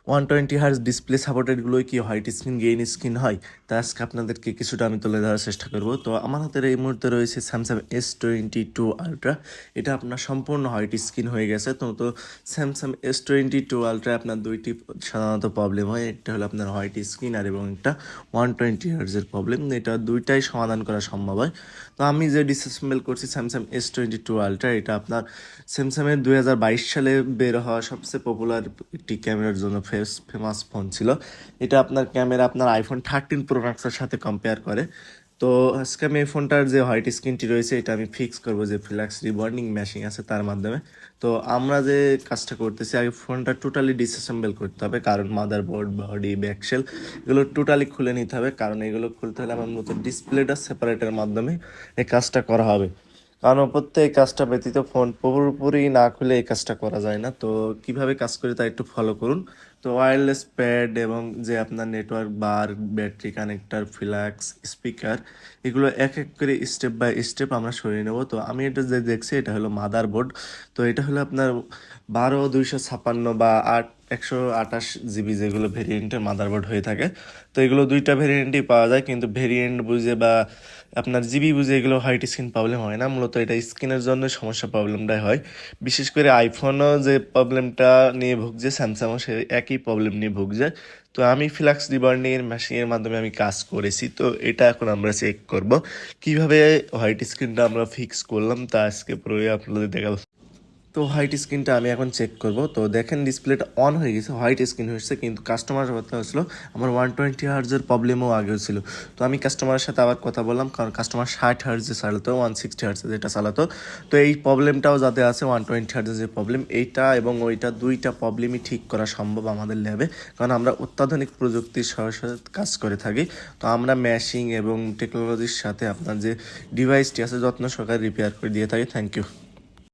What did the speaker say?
120 hertz display সাপোর্টেডগুলোই কি white screen gain screen হয়, তা আজকে আপনাদেরকে কিছুটা আমি তুলে ধরার চেষ্টা করব। তো আমার হাতের এই মুহূর্তে রয়েছে স্যামসাং S22 আলট্রা। এটা আপনার সম্পূর্ণ হোয়াইট স্ক্রিন হয়ে গেছে। তো স্যামসাং S22 আলট্রা আপনার দুইটি সাধারণত প্রবলেম হয়, একটা হলো আপনার হোয়াইট স্ক্রিন আর এবং একটা 120 হার্জের প্রবলেম। এটা দুইটাই সমাধান করা সম্ভব হয়। তো আমি যে ডিসঅ্যাসেম্বল করছি স্যামসাং S22 আলট্রা, এটা আপনার স্যামসাংয়ের 2022 সালে বের হওয়া সবচেয়ে পপুলার একটি ক্যামেরার জন্য ফেমাস ফোন ছিল। এটা আপনার ক্যামেরা আপনার আইফোন 13 প্রো ম্যাক্সের সাথে কম্পেয়ার করে। তো আজকে আমি এই ফোনটার যে হোয়াইট স্ক্রিনটি রয়েছে এটা আমি ফিক্স করবো, যে ফ্ল্যাক্স রিবন্ডিং মেশিন আছে তার মাধ্যমে। তো আমরা যে কাজটা করতেছি, আগে ফোনটা টোটালি ডিসঅ্যাসেম্বল করতে হবে, কারণ মাদারবোর্ড, বডি, ব্যাকশেল এগুলো টোটালি খুলে নিতে হবে। কারণ এগুলো খুলতে হলে আমার মতো ডিসপ্লেটা সেপারেটের মাধ্যমে এই কাজটা করা হবে। কারণ প্রত্যেক কাজটা ব্যতীত ফোন পুরোপুরি না খুলে এই কাজটা করা যায় না। তো কিভাবে কাজ করি তা একটু ফলো করুন। তো ওয়্যারলেস প্যাড এবং যে আপনার নেটওয়ার্ক বার, ব্যাটারি কানেক্টর, ফ্ল্যাক্স, স্পিকার, এগুলো এক এক করে স্টেপ বাই স্টেপ আমরা সরিয়ে নেব। তো আমি এটা যে দেখছি এটা হলো মাদারবোর্ড। তো এটা হলো আপনার 12 256 বা 128 জিবি যেগুলো ভেরিয়েন্টের মাদারবোর্ড হয়ে থাকে। তো এগুলো দুইটা ভেরিয়েন্টই পাওয়া যায়, কিন্তু ভেরিয়েন্ট বুঝে বা আপনার জিবি বুঝে এগুলো হোয়াইট স্ক্রিন প্রবলেম হয় না। মূলত এটা স্ক্রিনের জন্য সমস্যা প্রবলেমটাই হয়। বিশেষ করে আইফোনও যে প্রবলেমটা নিয়ে ভুগছে, স্যামসাংও সে একই প্রবলেম নিয়ে ভুগছে। তো আমি ফ্ল্যাক্স রিবন্ডিংয়ের মেশিনের মাধ্যমে আমি কাজ করেছি। তো এটা এখন আমরা চেক করব কিভাবে হোয়াইট স্ক্রিনটা আমরা ফিক্স করলাম, তা আজকে পুরোই আপনাদের দেখাবো। তো হোয়াইট স্ক্রিনটা আমি এখন চেক করব। তো দেখেন ডিসপ্লেটা অন হয়ে গেছে, হোয়াইট স্ক্রিন হয়েছে, কিন্তু কাস্টমার কথা হচ্ছিল আমার 120 হার্জের প্রবলেমও আগেও ছিল। তো আমি কাস্টমারের সাথে আবার কথা বললাম, কারণ কাস্টমার 60 হার্জে চালাতো, 160 হার্জে যেটা চালাতো। তো এই প্রবলেমটাও যাতে আছে 120 হার্জের যে প্রবলেম, এইটা এবং ওইটা দুইটা প্রবলেমই ঠিক করা সম্ভব আমাদের ল্যাবে, কারণ আমরা অত্যাধুনিক প্রযুক্তির সরাসরি কাজ করে থাকি। তো আমরা ম্যাশিং এবং টেকনোলজির সাথে আপনার যে ডিভাইসটি আছে যত্ন সহকারে রিপেয়ার করে দিয়ে থাকি। Thank you.